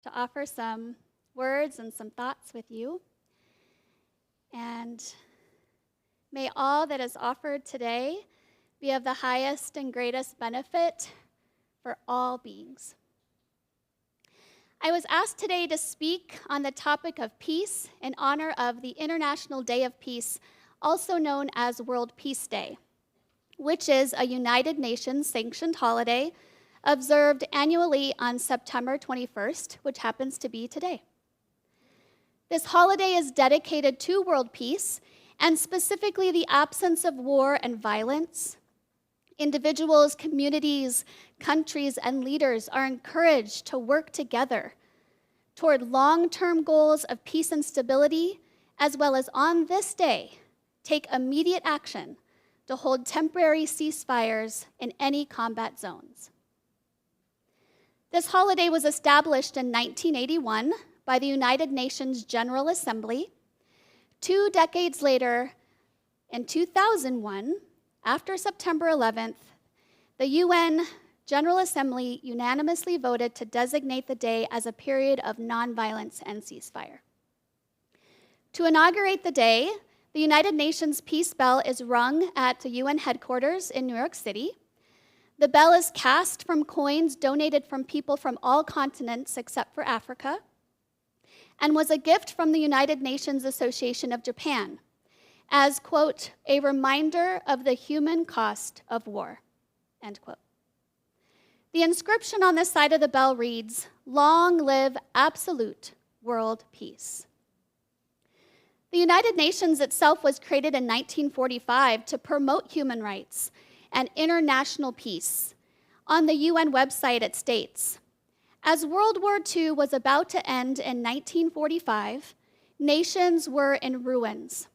to offer some words and some thoughts with you. And may all that is offered today be of the highest and greatest benefit for all beings. I was asked today to speak on the topic of peace in honor of the International Day of Peace, also known as World Peace Day, which is a United Nations sanctioned holiday observed annually on September 21st, which happens to be today. This holiday is dedicated to world peace and specifically the absence of war and violence. Individuals, communities, countries, and leaders are encouraged to work together toward long-term goals of peace and stability, as well as on this day, take immediate action to hold temporary ceasefires in any combat zones. This holiday was established in 1981 by the United Nations General Assembly. 2 decades later, in 2001, after September 11th, the UN General Assembly unanimously voted to designate the day as a period of nonviolence and ceasefire. To inaugurate the day, the United Nations Peace Bell is rung at the UN headquarters in New York City. The bell is cast from coins donated from people from all continents except for Africa, and was a gift from the United Nations Association of Japan as, quote, a reminder of the human cost of war, end quote. The inscription on this side of the bell reads, "Long live absolute world peace." The United Nations itself was created in 1945 to promote human rights and international peace. On the UN website, it states, as World War II was about to end in 1945, nations were in ruins,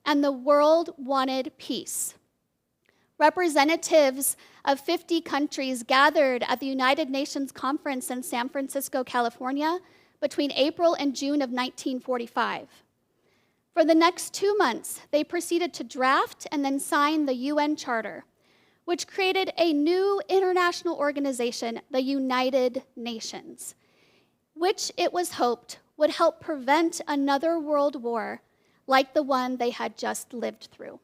and the world wanted peace. Representatives of 50 countries gathered at the United Nations Conference in San Francisco, California, between April and June of 1945. For the next 2 months, they proceeded to draft and then sign the UN Charter, which created a new international organization, the United Nations, which it was hoped would help prevent another world war like the one they had just lived through.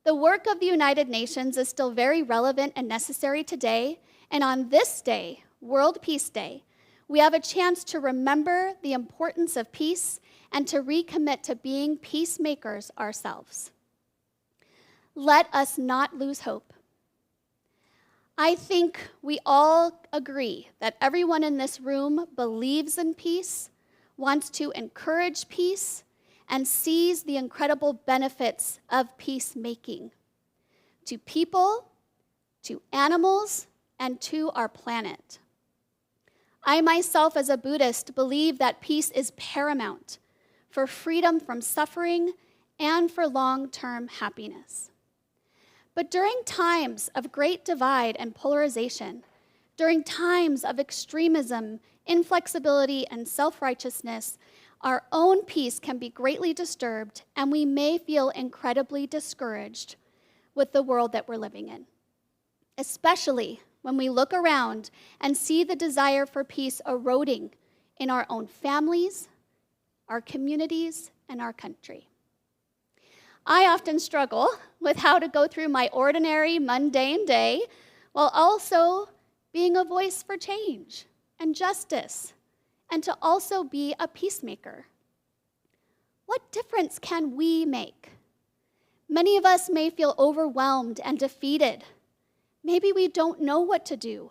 The work of the United Nations is still very relevant and necessary today, and on this day, World Peace Day, we have a chance to remember the importance of peace and to recommit to being peacemakers ourselves. Let us not lose hope. I think we all agree that everyone in this room believes in peace, wants to encourage peace, and sees the incredible benefits of peacemaking to people, to animals, and to our planet. I myself, as a Buddhist, believe that peace is paramount for freedom from suffering and for long-term happiness. But during times of great divide and polarization, during times of extremism, inflexibility, and self-righteousness, our own peace can be greatly disturbed, and we may feel incredibly discouraged with the world that we're living in, especially when we look around and see the desire for peace eroding in our own families, our communities, and our country. I often struggle with how to go through my ordinary, mundane day while also being a voice for change and justice, and to also be a peacemaker. What difference can we make? Many of us may feel overwhelmed and defeated. Maybe we don't know what to do.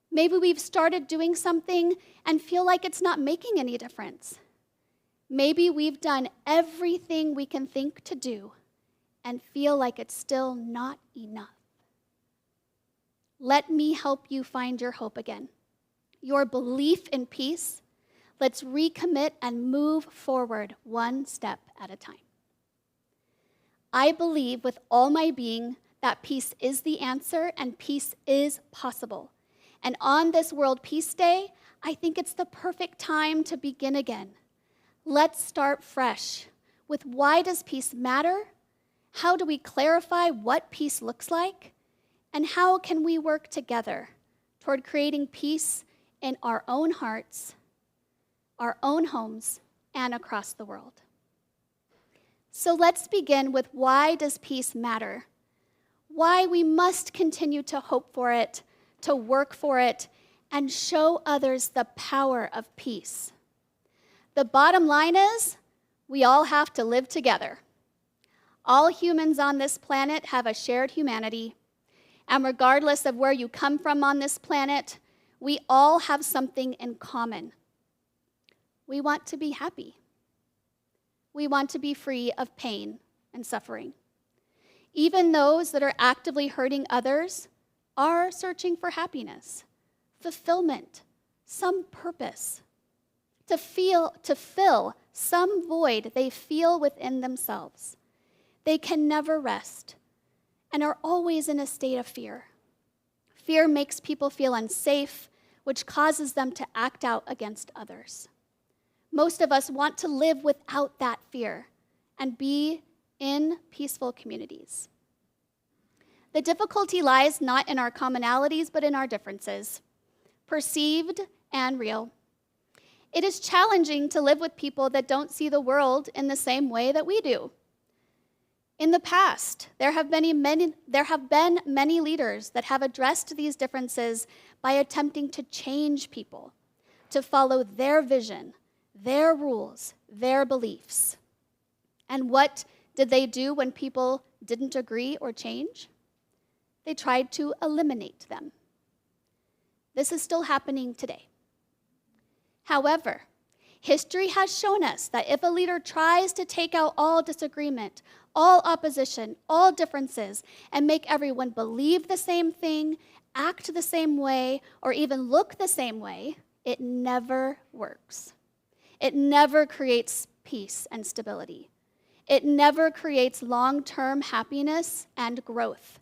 Maybe we've started doing something and feel like it's not making any difference. Maybe we've done everything we can think to do and feel like it's still not enough. Let me help you find your hope again, your belief in peace. Let's recommit and move forward one step at a time. I believe with all my being that peace is the answer and peace is possible. And on this World Peace Day, I think it's the perfect time to begin again. Let's start fresh with why does peace matter? How do we clarify what peace looks like? And how can we work together toward creating peace in our own hearts, our own homes, and across the world. So let's begin with why does peace matter? Why we must continue to hope for it, to work for it, and show others the power of peace. The bottom line is, we all have to live together. All humans on this planet have a shared humanity, and regardless of where you come from on this planet, we all have something in common. We want to be happy. We want to be free of pain and suffering. Even those that are actively hurting others are searching for happiness, fulfillment, some purpose, to fill some void they feel within themselves. They can never rest and are always in a state of fear. Fear makes people feel unsafe, which causes them to act out against others. Most of us want to live without that fear and be in peaceful communities. The difficulty lies not in our commonalities, but in our differences, perceived and real. It is challenging to live with people that don't see the world in the same way that we do. In the past, there have been many leaders that have addressed these differences by attempting to change people, to follow their vision, their rules, their beliefs. And what did they do when people didn't agree or change? They tried to eliminate them. This is still happening today. However, history has shown us that if a leader tries to take out all disagreement, all opposition, all differences, and make everyone believe the same thing, act the same way, or even look the same way, it never works. It never creates peace and stability. It never creates long-term happiness and growth.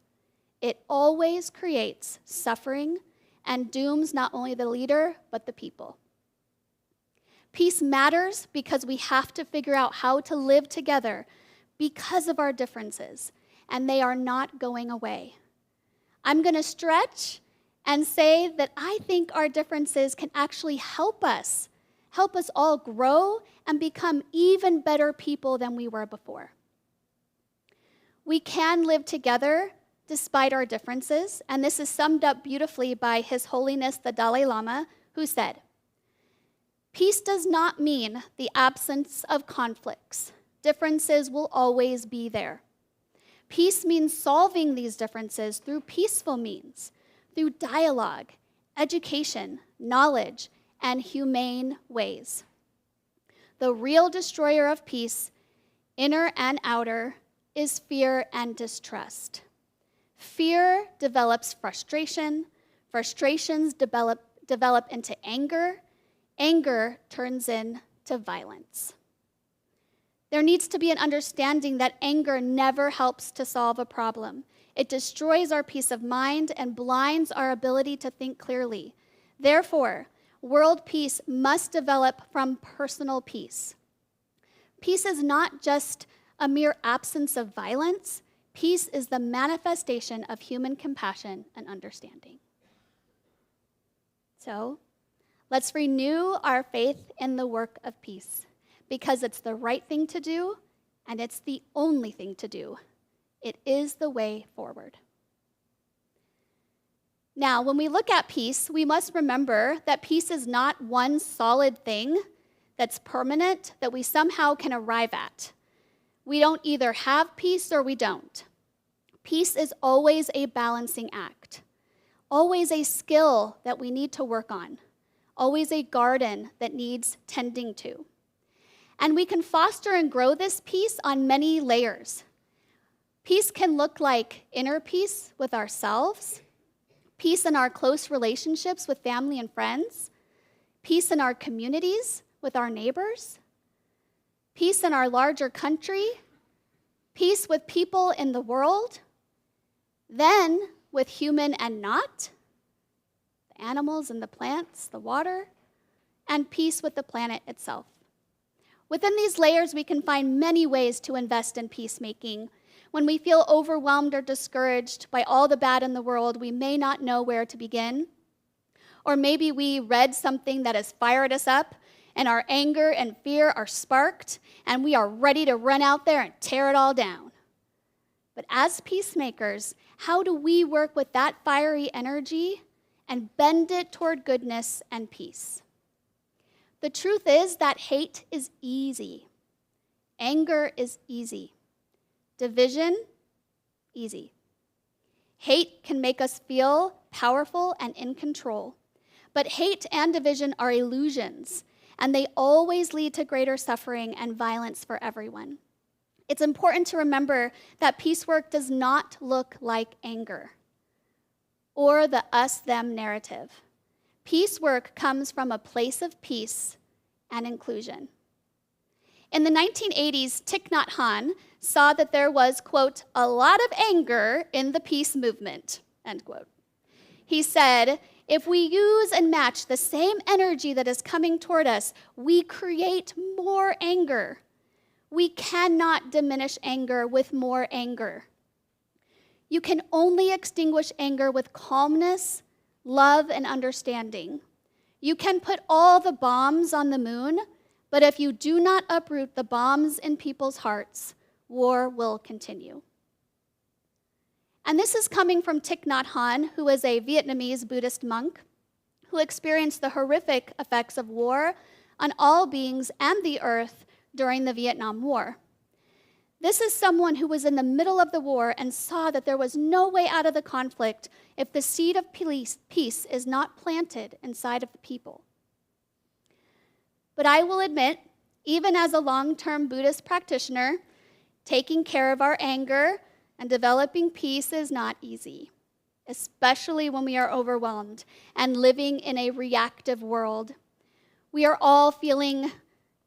It always creates suffering and dooms not only the leader, but the people. Peace matters because we have to figure out how to live together because of our differences, and they are not going away. I'm going to stretch and say that I think our differences can actually help us all grow and become even better people than we were before. We can live together despite our differences, and this is summed up beautifully by His Holiness the Dalai Lama, who said, "Peace does not mean the absence of conflicts. Differences will always be there. Peace means solving these differences through peaceful means, through dialogue, education, knowledge, and humane ways. The real destroyer of peace, inner and outer, is fear and distrust. Fear develops frustration, frustrations develop into anger, anger turns into violence. There needs to be an understanding that anger never helps to solve a problem. It destroys our peace of mind and blinds our ability to think clearly. Therefore, world peace must develop from personal peace. Peace is not just a mere absence of violence. Peace is the manifestation of human compassion and understanding. So, let's renew our faith in the work of peace, because it's the right thing to do, and it's the only thing to do. It is the way forward. Now, when we look at peace, we must remember that peace is not one solid thing that's permanent that we somehow can arrive at. We don't either have peace or we don't. Peace is always a balancing act, always a skill that we need to work on, always a garden that needs tending to. And we can foster and grow this peace on many layers. Peace can look like inner peace with ourselves, peace in our close relationships with family and friends, peace in our communities with our neighbors, peace in our larger country, peace with people in the world, then with human and not, the animals and the plants, the water, and peace with the planet itself. Within these layers, we can find many ways to invest in peacemaking. When we feel overwhelmed or discouraged by all the bad in the world, we may not know where to begin. Or maybe we read something that has fired us up, and our anger and fear are sparked, and we are ready to run out there and tear it all down. But as peacemakers, how do we work with that fiery energy and bend it toward goodness and peace? The truth is that hate is easy. Anger is easy. Division, easy. Hate can make us feel powerful and in control. But hate and division are illusions, and they always lead to greater suffering and violence for everyone. It's important to remember that peace work does not look like anger or the us-them narrative. Peace work comes from a place of peace and inclusion. In the 1980s, Thich Nhat Hanh saw that there was, quote, a lot of anger in the peace movement, end quote. He said, if we use and match the same energy that is coming toward us, we create more anger. We cannot diminish anger with more anger. You can only extinguish anger with calmness, love, and understanding. You can put all the bombs on the moon, but if you do not uproot the bombs in people's hearts, war will continue. And this is coming from Thich Nhat Hanh, who is a Vietnamese Buddhist monk who experienced the horrific effects of war on all beings and the earth during the Vietnam War. This is someone who was in the middle of the war and saw that there was no way out of the conflict if the seed of peace is not planted inside of the people. But I will admit, even as a long-term Buddhist practitioner, taking care of our anger and developing peace is not easy, especially when we are overwhelmed and living in a reactive world. We are all feeling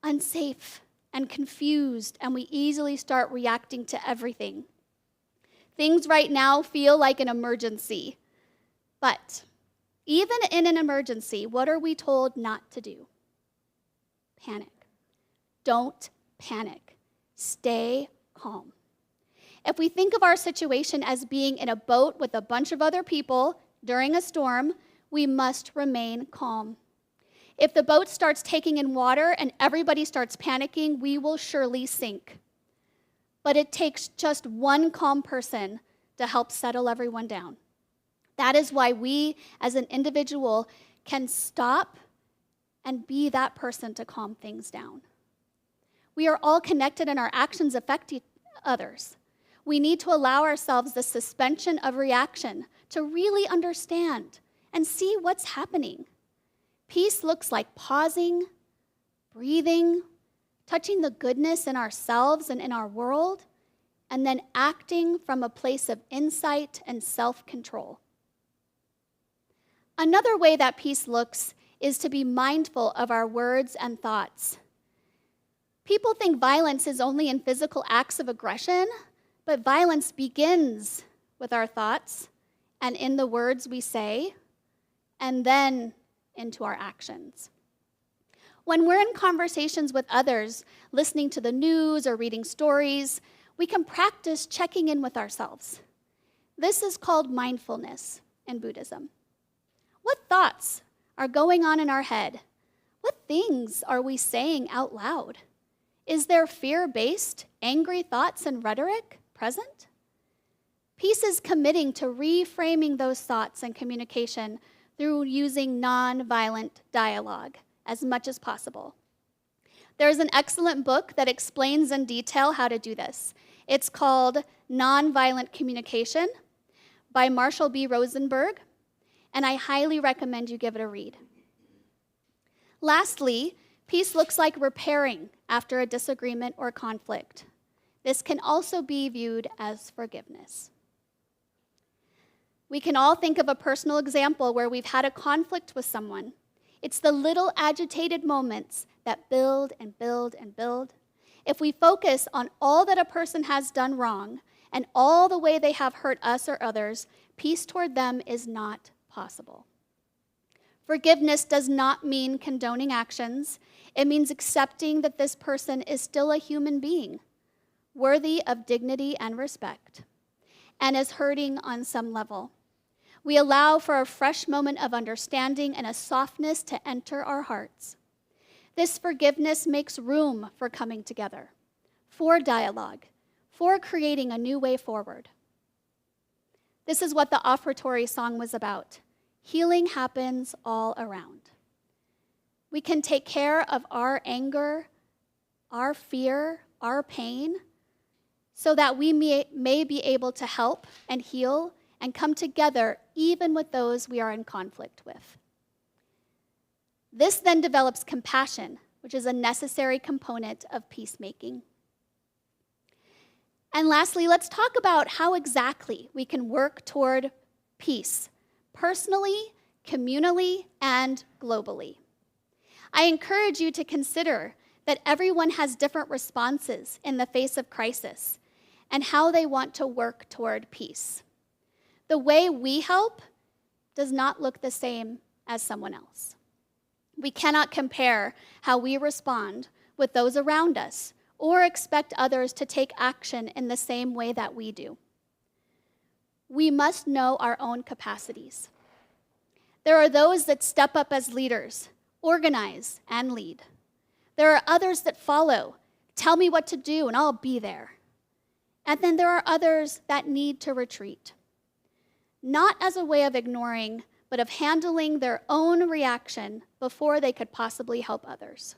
unsafe and confused, and we easily start reacting to everything. Things right now feel like an emergency. But even in an emergency, what are we told not to do? Panic. Don't panic. Stay calm. If we think of our situation as being in a boat with a bunch of other people during a storm, we must remain calm. If the boat starts taking in water and everybody starts panicking, we will surely sink. But it takes just one calm person to help settle everyone down. That is why we, as an individual, can stop and be that person to calm things down. We are all connected and our actions affect others. We need to allow ourselves the suspension of reaction to really understand and see what's happening. Peace looks like pausing, breathing, touching the goodness in ourselves and in our world, and then acting from a place of insight and self-control. Another way that peace looks is to be mindful of our words and thoughts. People think violence is only in physical acts of aggression, but violence begins with our thoughts and in the words we say, and then into our actions. When we're in conversations with others, listening to the news or reading stories, we can practice checking in with ourselves. This is called mindfulness in Buddhism. What thoughts are going on in our head? What things are we saying out loud? Is there fear-based, angry thoughts and rhetoric present? Peace is committing to reframing those thoughts and communication through using nonviolent dialogue as much as possible. There's an excellent book that explains in detail how to do this. It's called Nonviolent Communication by Marshall B. Rosenberg, and I highly recommend you give it a read. Lastly, peace looks like repairing after a disagreement or conflict. This can also be viewed as forgiveness. We can all think of a personal example where we've had a conflict with someone. It's the little agitated moments that build and build and build. If we focus on all that a person has done wrong and all the way they have hurt us or others, peace toward them is not possible. Forgiveness does not mean condoning actions. It means accepting that this person is still a human being, worthy of dignity and respect, and is hurting on some level. We allow for a fresh moment of understanding and a softness to enter our hearts. This forgiveness makes room for coming together, for dialogue, for creating a new way forward. This is what the offertory song was about. Healing happens all around. We can take care of our anger, our fear, our pain, so that we may be able to help and heal and come together even with those we are in conflict with. This then develops compassion, which is a necessary component of peacemaking. And lastly, let's talk about how exactly we can work toward peace, personally, communally, and globally. I encourage you to consider that everyone has different responses in the face of crisis and how they want to work toward peace. The way we help does not look the same as someone else. We cannot compare how we respond with those around us or expect others to take action in the same way that we do. We must know our own capacities. There are those that step up as leaders, organize, and lead. There are others that follow, tell me what to do, and I'll be there. And then there are others that need to retreat, not as a way of ignoring, but of handling their own reaction before they could possibly help others.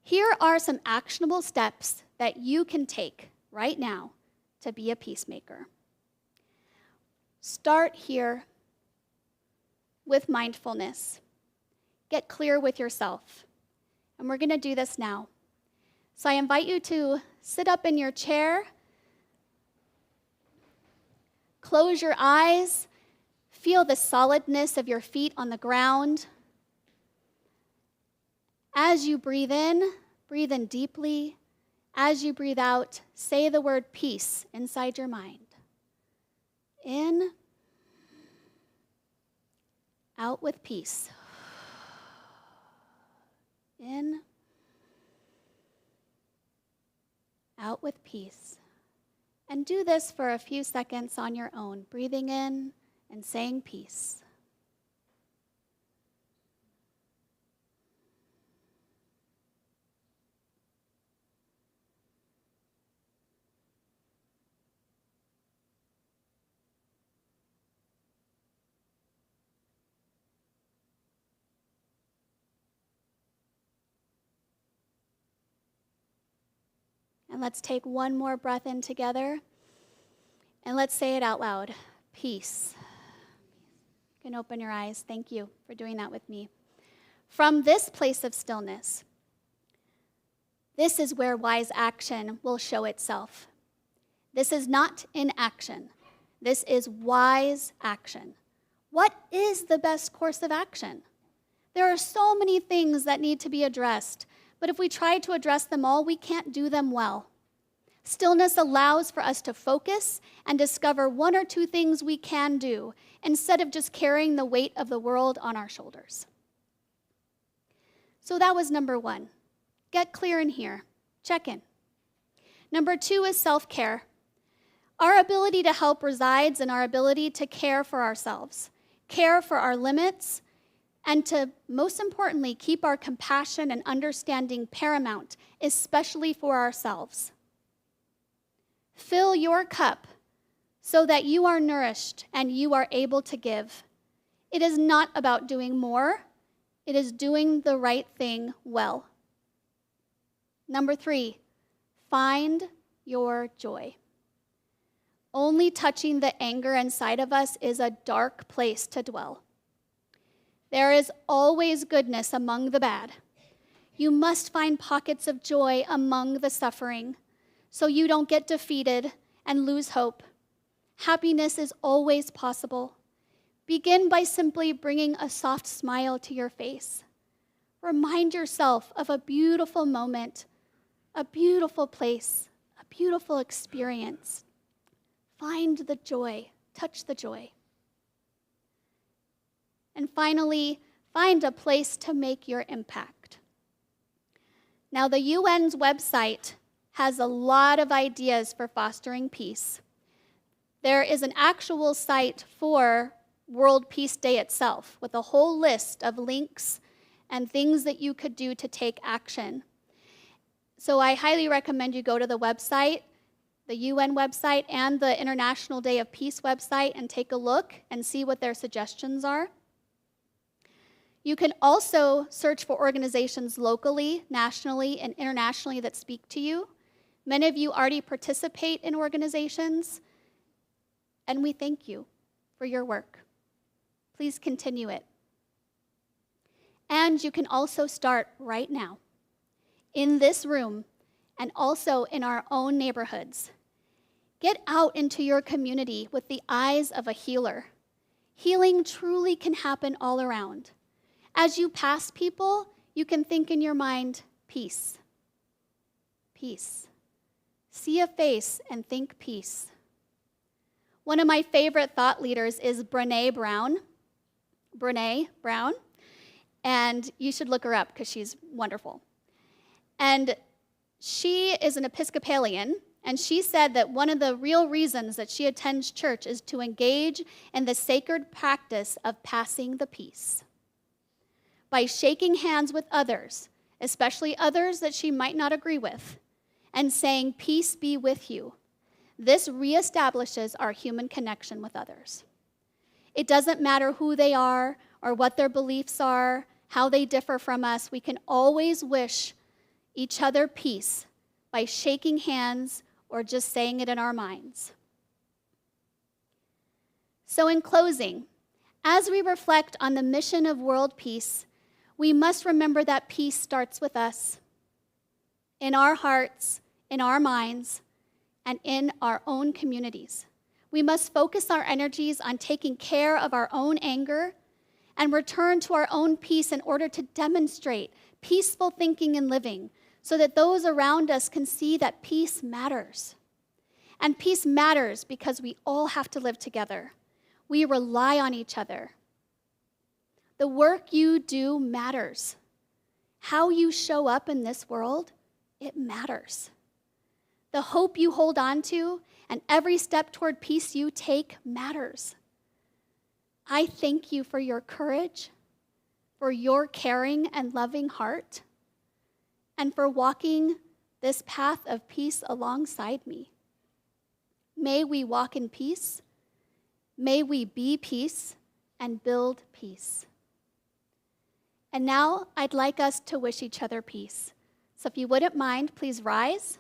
Here are some actionable steps that you can take right now to be a peacemaker. Start here with mindfulness. Get clear with yourself. And we're going to do this now. So I invite you to sit up in your chair, close your eyes, feel the solidness of your feet on the ground. As you breathe in deeply. As you breathe out, say the word peace inside your mind. In, out with peace. In, out with peace. And do this for a few seconds on your own, breathing in and saying peace. And let's take one more breath in together. And let's say it out loud. Peace. You can open your eyes. Thank you for doing that with me. From this place of stillness, this is where wise action will show itself. This is not inaction. This is wise action. What is the best course of action? There are so many things that need to be addressed, but if we try to address them all, we can't do them well. Stillness allows for us to focus and discover one or two things we can do instead of just carrying the weight of the world on our shoulders. So that was number one. Get clear in here. Check in. Number two is self-care. Our ability to help resides in our ability to care for ourselves, care for our limits, and to, most importantly, keep our compassion and understanding paramount, especially for ourselves. Fill your cup so that you are nourished and you are able to give. It is not about doing more. It is doing the right thing well. Number three, find your joy. Only touching the anger inside of us is a dark place to dwell. There is always goodness among the bad. You must find pockets of joy among the suffering so you don't get defeated and lose hope. Happiness is always possible. Begin by simply bringing a soft smile to your face. Remind yourself of a beautiful moment, a beautiful place, a beautiful experience. Find the joy, touch the joy. And finally, find a place to make your impact. Now, the UN's website has a lot of ideas for fostering peace. there is an actual site for World Peace Day itself with a whole list of links and things that you could do to take action. So I highly recommend you go to the website, the UN website and the International Day of Peace website, and take a look and see what their suggestions are. You can also search for organizations locally, nationally, and internationally that speak to you. Many of you already participate in organizations, and we thank you for your work. Please continue it. And you can also start right now, in this room, and also in our own neighborhoods. Get out into your community with the eyes of a healer. Healing truly can happen all around. As you pass people, you can think in your mind, peace. Peace. See a face and think peace. One of my favorite thought leaders is Brené Brown, and you should look her up because she's wonderful. And she is an Episcopalian, and she said that one of the real reasons that she attends church is to engage in the sacred practice of passing the peace. By shaking hands with others, especially others that she might not agree with, and saying, "Peace be with you," this reestablishes our human connection with others. It doesn't matter who they are or what their beliefs are, how they differ from us. We can always wish each other peace by shaking hands or just saying it in our minds. So in closing, as we reflect on the mission of world peace, we must remember that peace starts with us, in our hearts, in our minds, and in our own communities. We must focus our energies on taking care of our own anger and return to our own peace in order to demonstrate peaceful thinking and living, so that those around us can see that peace matters. And peace matters because we all have to live together. We rely on each other. The work you do matters. How you show up in this world, it matters. The hope you hold on to and every step toward peace you take matters. I thank you for your courage, for your caring and loving heart, and for walking this path of peace alongside me. May we walk in peace. May we be peace and build peace. And now I'd like us to wish each other peace. So if you wouldn't mind, please rise.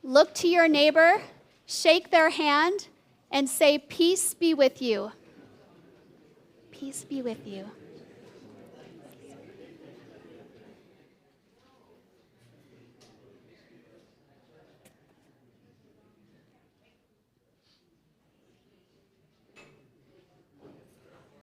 Look to your neighbor, shake their hand, and say, "Peace be with you." Peace be with you.